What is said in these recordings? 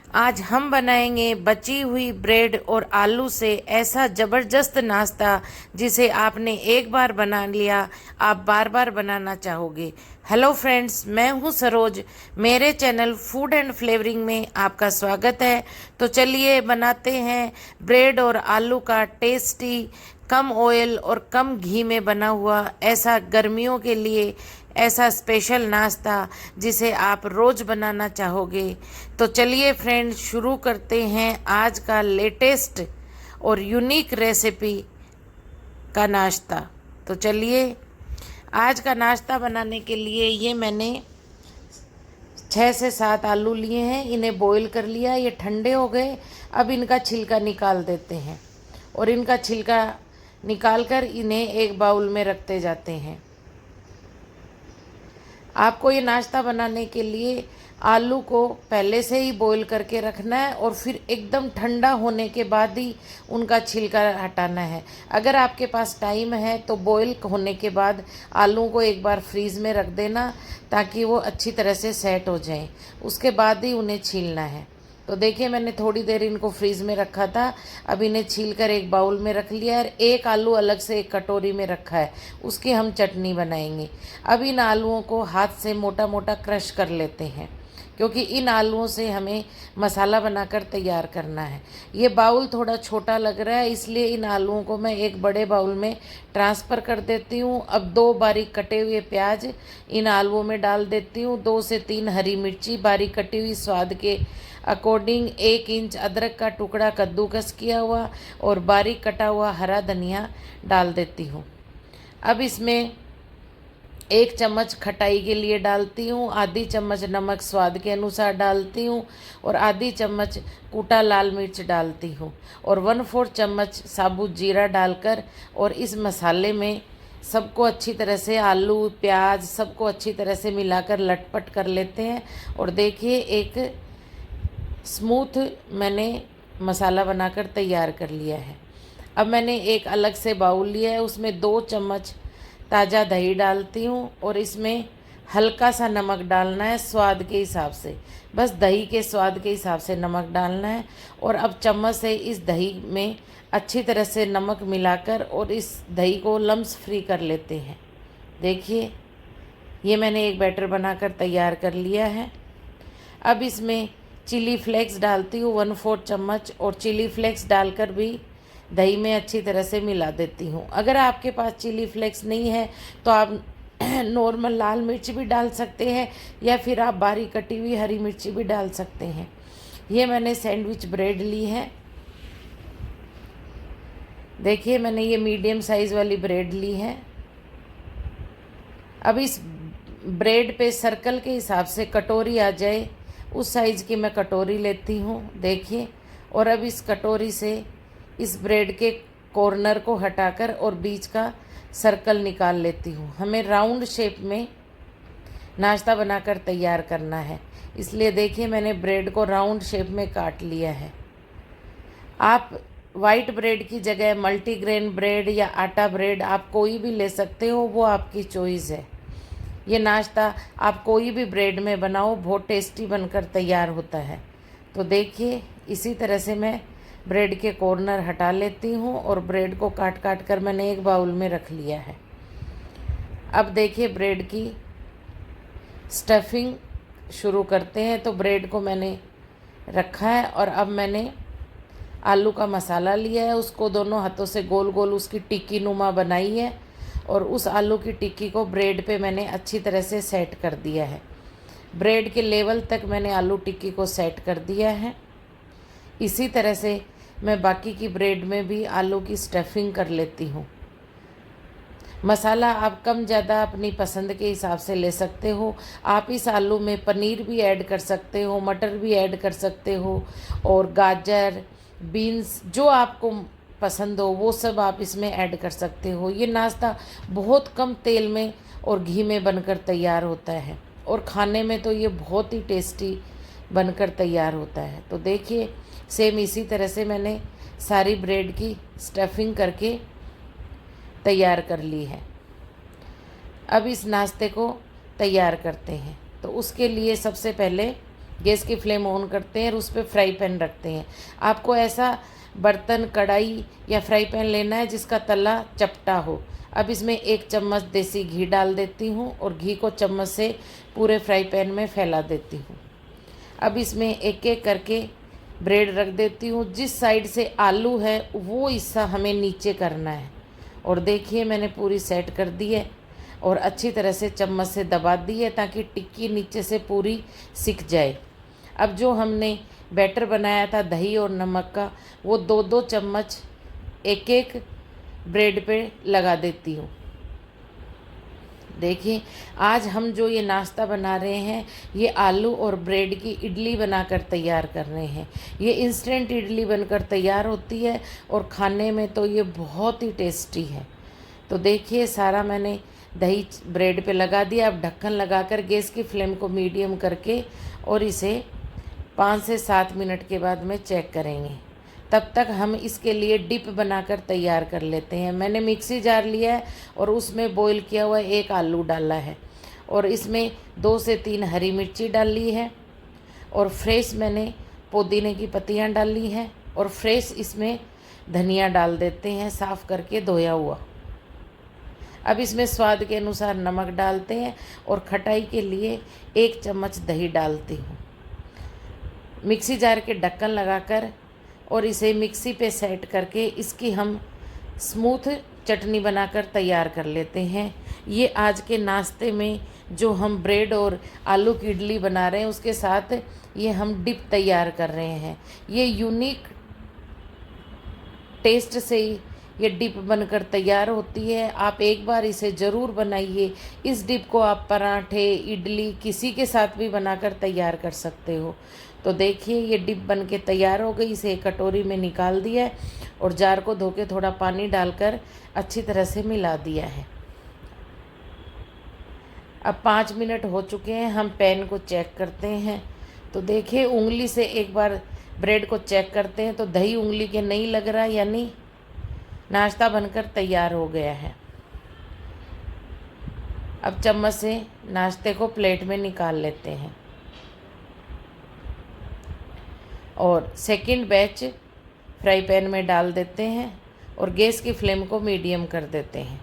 आज हम बनाएंगे बची हुई ब्रेड और आलू से ऐसा ज़बरदस्त नाश्ता जिसे आपने एक बार बना लिया आप बार बार बनाना चाहोगे। हेलो फ्रेंड्स, मैं हूं सरोज। मेरे चैनल फूड एंड फ्लेवरिंग में आपका स्वागत है। तो चलिए बनाते हैं ब्रेड और आलू का टेस्टी, कम ऑयल और कम घी में बना हुआ ऐसा गर्मियों के लिए ऐसा स्पेशल नाश्ता जिसे आप रोज़ बनाना चाहोगे। तो चलिए फ्रेंड्स, शुरू करते हैं आज का लेटेस्ट और यूनिक रेसिपी का नाश्ता। तो चलिए, आज का नाश्ता बनाने के लिए ये मैंने 6 से 7 आलू लिए हैं। इन्हें बॉईल कर लिया, ये ठंडे हो गए। अब इनका छिलका निकाल देते हैं और इनका छिलका निकाल कर इन्हें एक बाउल में रखते जाते हैं। आपको ये नाश्ता बनाने के लिए आलू को पहले से ही बॉईल करके रखना है और फिर एकदम ठंडा होने के बाद ही उनका छिलका हटाना है। अगर आपके पास टाइम है तो बॉईल होने के बाद आलू को एक बार फ्रीज़ में रख देना ताकि वो अच्छी तरह से सेट हो जाएं। उसके बाद ही उन्हें छीलना है। तो देखिए, मैंने थोड़ी देर इनको फ्रीज़ में रखा था। अब इन्हें छील कर एक बाउल में रख लिया है और एक आलू अलग से एक कटोरी में रखा है, उसकी हम चटनी बनाएंगे। अब इन आलूओं को हाथ से मोटा मोटा क्रश कर लेते हैं क्योंकि इन आलूओं से हमें मसाला बनाकर तैयार करना है। ये बाउल थोड़ा छोटा लग रहा है, इसलिए इन आलूओं को मैं एक बड़े बाउल में ट्रांसफ़र कर देती हूँ। अब 2 बारीक कटे हुए प्याज इन आलूओं में डाल देती हूँ। 2 से 3 हरी मिर्ची बारीक कटी हुई स्वाद के अकॉर्डिंग, 1 इंच अदरक का टुकड़ा कद्दूकस किया हुआ और बारीक कटा हुआ हरा धनिया डाल देती हूँ। अब इसमें 1 चम्मच खटाई के लिए डालती हूँ, आधी चम्मच नमक स्वाद के अनुसार डालती हूँ और आधी चम्मच कूटा लाल मिर्च डालती हूँ और 1/4 चम्मच साबुत जीरा डालकर और इस मसाले में सबको अच्छी तरह से आलू प्याज सबको अच्छी तरह से मिलाकर लटपट कर लेते हैं। और देखिए, एक स्मूथ मैंने मसाला बनाकर तैयार कर लिया है। अब मैंने एक अलग से बाउल लिया है, उसमें 2 चम्मच ताज़ा दही डालती हूँ और इसमें हल्का सा नमक डालना है स्वाद के हिसाब से। बस दही के स्वाद के हिसाब से नमक डालना है। और अब चम्मच से इस दही में अच्छी तरह से नमक मिलाकर और इस दही को लम्स फ्री कर लेते हैं। देखिए, ये मैंने एक बैटर बनाकर तैयार कर लिया है। अब इसमें चिली फ्लेक्स डालती हूँ 1/4 चम्मच और चिली फ्लेक्स डालकर भी दही में अच्छी तरह से मिला देती हूँ। अगर आपके पास चिली फ्लेक्स नहीं है तो आप नॉर्मल लाल मिर्च भी डाल सकते हैं या फिर आप बारीक कटी हुई हरी मिर्ची भी डाल सकते हैं। ये मैंने सैंडविच ब्रेड ली है। देखिए, मैंने ये मीडियम साइज़ वाली ब्रेड ली है। अब इस ब्रेड पे सर्कल के हिसाब से कटोरी आ जाए उस साइज़ की मैं कटोरी लेती हूँ। देखिए, और अब इस कटोरी से इस ब्रेड के कॉर्नर को हटाकर और बीच का सर्कल निकाल लेती हूँ। हमें राउंड शेप में नाश्ता बनाकर तैयार करना है, इसलिए देखिए मैंने ब्रेड को राउंड शेप में काट लिया है। आप वाइट ब्रेड की जगह मल्टीग्रेन ब्रेड या आटा ब्रेड आप कोई भी ले सकते हो, वो आपकी चॉइस है। ये नाश्ता आप कोई भी ब्रेड में बनाओ, बहुत टेस्टी बनकर तैयार होता है। तो देखिए, इसी तरह से मैं ब्रेड के कॉर्नर हटा लेती हूँ और ब्रेड को काट काट कर मैंने एक बाउल में रख लिया है। अब देखिए, ब्रेड की स्टफिंग शुरू करते हैं। तो ब्रेड को मैंने रखा है और अब मैंने आलू का मसाला लिया है, उसको दोनों हाथों से गोल गोल उसकी टिक्की नुमा बनाई है और उस आलू की टिक्की को ब्रेड पे मैंने अच्छी तरह से सेट कर दिया है। ब्रेड के लेवल तक मैंने आलू टिक्की को सेट कर दिया है। इसी तरह से मैं बाकी की ब्रेड में भी आलू की स्टफिंग कर लेती हूँ। मसाला आप कम ज़्यादा अपनी पसंद के हिसाब से ले सकते हो। आप इस आलू में पनीर भी ऐड कर सकते हो, मटर भी ऐड कर सकते हो और गाजर बीन्स जो आपको पसंद हो वो सब आप इसमें ऐड कर सकते हो। ये नाश्ता बहुत कम तेल में और घी में बनकर तैयार होता है और खाने में तो ये बहुत ही टेस्टी बनकर तैयार होता है। तो देखिए, सेम इसी तरह से मैंने सारी ब्रेड की स्टफिंग करके तैयार कर ली है। अब इस नाश्ते को तैयार करते हैं। तो उसके लिए सबसे पहले गैस की फ्लेम ऑन करते हैं और उस पर फ्राई पैन रखते हैं। आपको ऐसा बर्तन, कढ़ाई या फ्राई पैन लेना है जिसका तला चपटा हो। अब इसमें 1 चम्मच देसी घी डाल देती हूँ और घी को चम्मच से पूरे फ्राई पैन में फैला देती हूँ। अब इसमें एक एक करके ब्रेड रख देती हूँ। जिस साइड से आलू है वो हिस्सा हमें नीचे करना है। और देखिए मैंने पूरी सेट कर दी है और अच्छी तरह से चम्मच से दबा दी है ताकि टिक्की नीचे से पूरी सिक जाए। अब जो हमने बैटर बनाया था दही और नमक का, वो 2-2 चम्मच एक एक ब्रेड पे लगा देती हूँ। देखिए आज हम जो ये नाश्ता बना रहे हैं ये आलू और ब्रेड की इडली बनाकर तैयार कर रहे हैं। ये इंस्टेंट इडली बनकर तैयार होती है और खाने में तो ये बहुत ही टेस्टी है। तो देखिए सारा मैंने दही ब्रेड पे लगा दिया। अब ढक्कन लगाकर गैस की फ्लेम को मीडियम करके और इसे 5 से 7 मिनट के बाद में चेक करेंगे। तब तक हम इसके लिए डिप बनाकर तैयार कर लेते हैं। मैंने मिक्सी जार लिया है और उसमें बॉईल किया हुआ 1 आलू डाला है और इसमें 2 से 3 हरी मिर्ची डाली है और फ्रेश मैंने पुदीने की पत्तियां डाली हैं और फ्रेश इसमें धनिया डाल देते हैं, साफ़ करके धोया हुआ। अब इसमें स्वाद के अनुसार नमक डालते हैं और खटाई के लिए 1 चम्मच दही डालती हूँ। मिक्सी जार के ढक्कन लगाकर और इसे मिक्सी पे सेट करके इसकी हम स्मूथ चटनी बनाकर तैयार कर लेते हैं। ये आज के नाश्ते में जो हम ब्रेड और आलू की इडली बना रहे हैं उसके साथ ये हम डिप तैयार कर रहे हैं। ये यूनिक टेस्ट से ये डिप बनकर तैयार होती है। आप एक बार इसे ज़रूर बनाइए। इस डिप को आप पराठे, इडली किसी के साथ भी बनाकर तैयार कर सकते हो। तो देखिए ये डिप बन के तैयार हो गई। इसे एक कटोरी में निकाल दिया है और जार को धो के थोड़ा पानी डालकर अच्छी तरह से मिला दिया है। अब 5 मिनट हो चुके हैं। हम पैन को चेक करते हैं। तो देखिए उंगली से एक बार ब्रेड को चेक करते हैं तो दही उंगली के नहीं लग रहा, यानी नाश्ता बनकर तैयार हो गया है। अब चम्मच से नाश्ते को प्लेट में निकाल लेते हैं और सेकंड बैच फ्राई पैन में डाल देते हैं और गैस की फ्लेम को मीडियम कर देते हैं।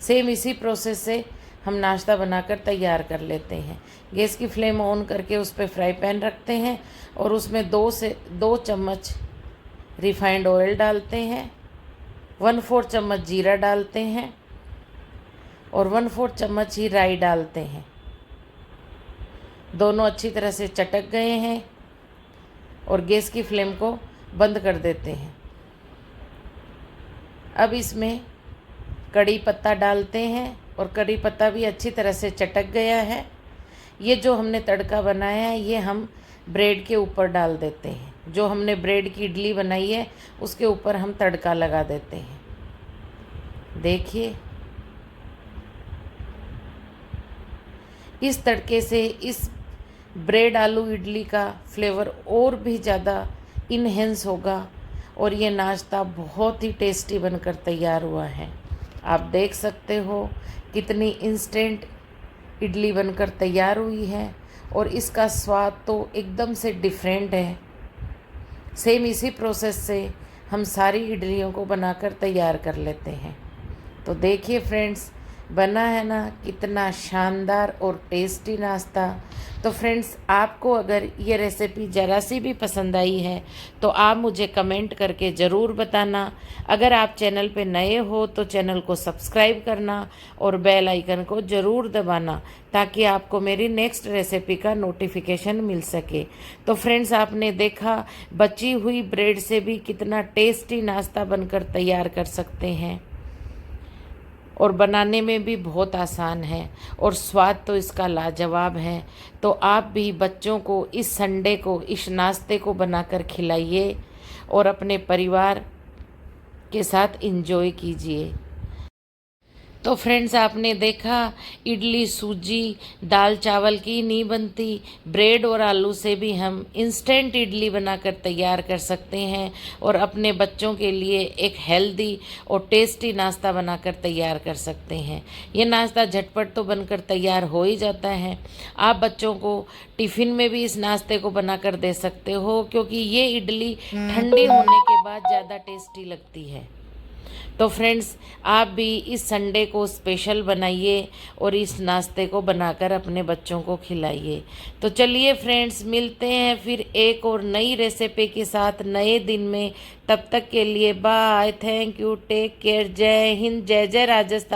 सेम इसी प्रोसेस से हम नाश्ता बनाकर तैयार कर लेते हैं। गैस की फ्लेम ऑन करके उस पर फ्राई पैन रखते हैं और उसमें 2 चम्मच रिफाइंड ऑयल डालते हैं, 1/4 चम्मच जीरा डालते हैं और 1/4 चम्मच ही राई डालते हैं। दोनों अच्छी तरह से चटक गए हैं और गैस की फ्लेम को बंद कर देते हैं। अब इसमें कड़ी पत्ता डालते हैं और कड़ी पत्ता भी अच्छी तरह से चटक गया है। ये जो हमने तड़का बनाया है ये हम ब्रेड के ऊपर डाल देते हैं। जो हमने ब्रेड की इडली बनाई है उसके ऊपर हम तड़का लगा देते हैं। देखिए इस तड़के से इस ब्रेड आलू इडली का फ्लेवर और भी ज़्यादा इन्हेंस होगा और ये नाश्ता बहुत ही टेस्टी बनकर तैयार हुआ है। आप देख सकते हो कितनी इंस्टेंट इडली बनकर तैयार हुई है और इसका स्वाद तो एकदम से डिफरेंट है। सेम इसी प्रोसेस से हम सारी इडलियों को बनाकर तैयार कर लेते हैं। तो देखिए फ्रेंड्स, बना है ना कितना शानदार और टेस्टी नाश्ता। तो फ्रेंड्स, आपको अगर ये रेसिपी ज़रा सी भी पसंद आई है तो आप मुझे कमेंट करके ज़रूर बताना। अगर आप चैनल पे नए हो तो चैनल को सब्सक्राइब करना और बेल आइकन को ज़रूर दबाना ताकि आपको मेरी नेक्स्ट रेसिपी का नोटिफिकेशन मिल सके। तो फ्रेंड्स, आपने देखा बची हुई ब्रेड से भी कितना टेस्टी नाश्ता बनकर तैयार कर सकते हैं और बनाने में भी बहुत आसान है और स्वाद तो इसका लाजवाब है। तो आप भी बच्चों को इस संडे को इस नाश्ते को बनाकर खिलाइए और अपने परिवार के साथ एंजॉय कीजिए। तो फ्रेंड्स, आपने देखा इडली सूजी दाल चावल की नहीं बनती, ब्रेड और आलू से भी हम इंस्टेंट इडली बनाकर तैयार कर सकते हैं और अपने बच्चों के लिए एक हेल्दी और टेस्टी नाश्ता बनाकर तैयार कर सकते हैं। ये नाश्ता झटपट तो बनकर तैयार हो ही जाता है। आप बच्चों को टिफ़िन में भी इस नाश्ते को बनाकर दे सकते हो, क्योंकि ये इडली ठंडी होने के बाद ज़्यादा टेस्टी लगती है। तो फ्रेंड्स, आप भी इस संडे को स्पेशल बनाइए और इस नाश्ते को बनाकर अपने बच्चों को खिलाइए। तो चलिए फ्रेंड्स, मिलते हैं फिर एक और नई रेसिपी के साथ नए दिन में। तब तक के लिए bye, thank you, take care, जय हिंद, जय जय राजस्थान।